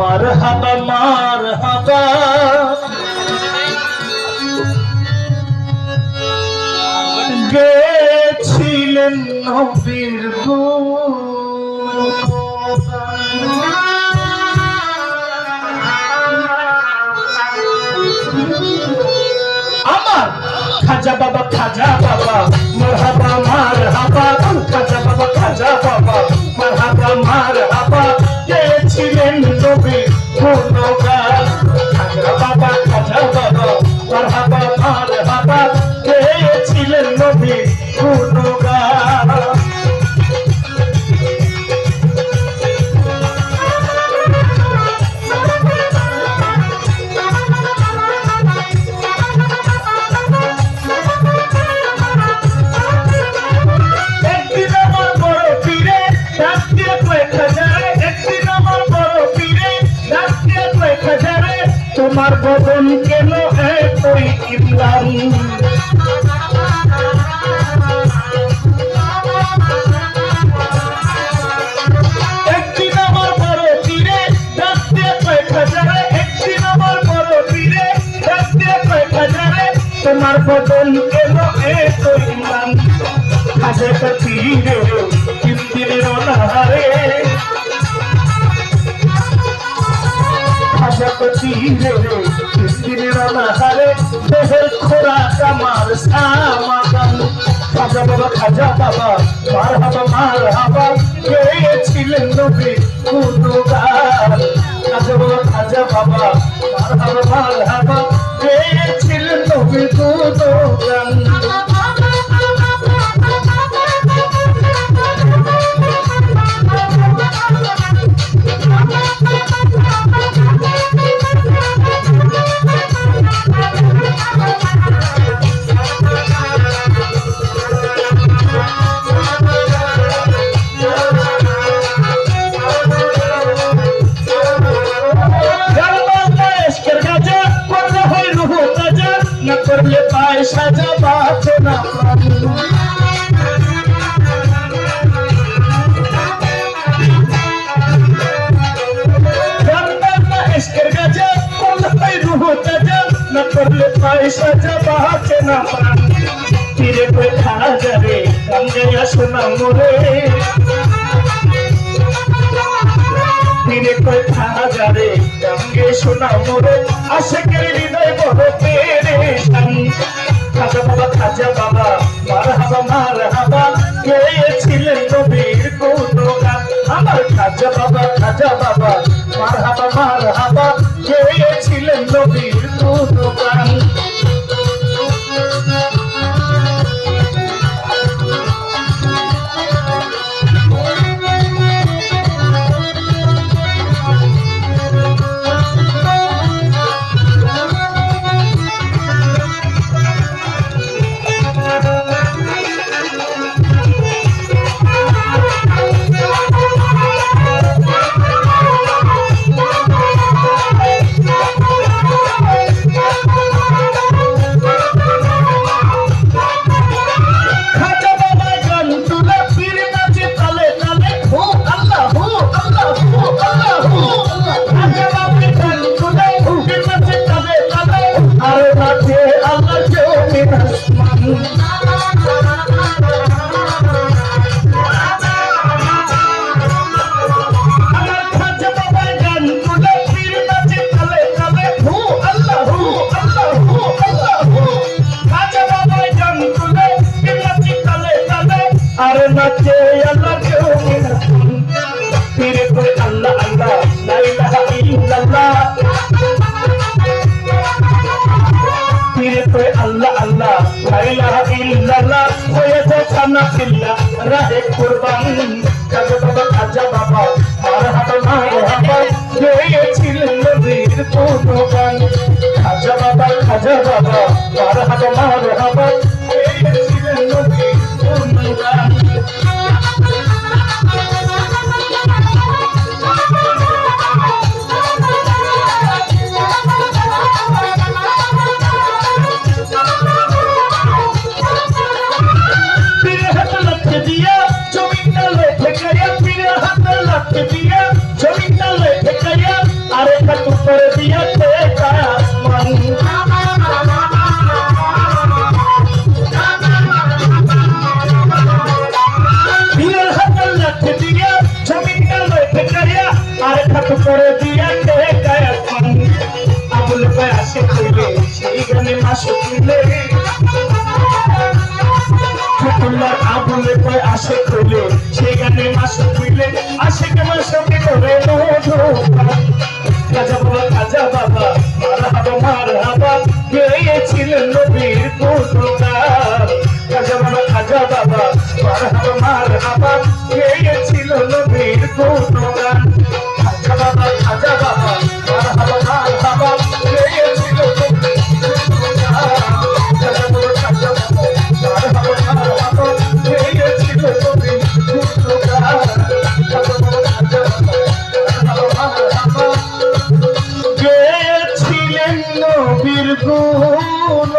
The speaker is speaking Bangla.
মারহাবা মারহাবা গেছিলেন নবীর আমার খাজা বাবা মারহাবা মারহাবা খাজা বাবা মারহাবা মারহাবা গেছিলেন নবীর গুণগান খাজা বাবা মারহাবা মারহাবা গেছিলেন নবীর গুণগান তোমার বদন কেন এতই ইমলান একদিন আমার বড় পীরে ডাকতে কয়েক হাজারে একদিন আমার বড় পীরে ডাকতে কয়েক হাজারে তোমার বদন কেন এতই ইমলান খাজা পীরে তিন দিনের অনাহারে দেহের খোরাক আমার সামাগান খাজা বাবা মারহাবা গেয়েছিলেন নবী গুণগান খাজা বাবা মারহাবা গেয়েছিলেন নবী গুণগান করলে পায় সাজা বাঁচে না ইশকের গাজা করলে পায় রুহ তাজা না করলে পায় সাজা বাঁচে না ফিরে কই খাজা রে গঙ্গে সোনা মোরে ফিরে কই খাজা রে গঙ্গে সোনা মোরে আশিকের হৃদয় বড় পেরেশান খাজা বাবা মারহাবা গেয়েছিলেন নবীর গুণগান আমার খাজা বাবা মারহাবা গেয়েছিলেন নবীর গুণগান নাচে আল্লাহ কেউ ফিরে কই আল্লাহ লা ইলাহা ইল্লাল্লাহ ফিরে কই আল্লাহ লা ইলাহা ইল্লাল্লাহ হয়েছে খানা কিল্লা রাহে কুরবান খাজা বাবা মারহাবা গেয়েছিলেন নবীর গুণগান খাজা বাবা মারহাবা গেয়েছিলেন নবীর গুণগান আরে কত করে দিয়েছে আসমান বিয়ের হাতে লাঠি দিয়ে জমিটা লইতে করিয়া আরে কত করে দিয়েছে আসমান আবুল ভাই আসে কইলে সেই গানে মাসে কইলে ফতুল্লার আবুল ভাই আসে কইলে সেই গানে মাসে কইলে আসে কে মাসে করে মধু খাজা বাবা মারহাবা গেয়েছিলেন নবীর গুণগান খাজা বাবা মারহাবা গেয়েছিল নবীর গুণগান খাজা বাবা মারহাবা গেয়েছিল নবীর গুণ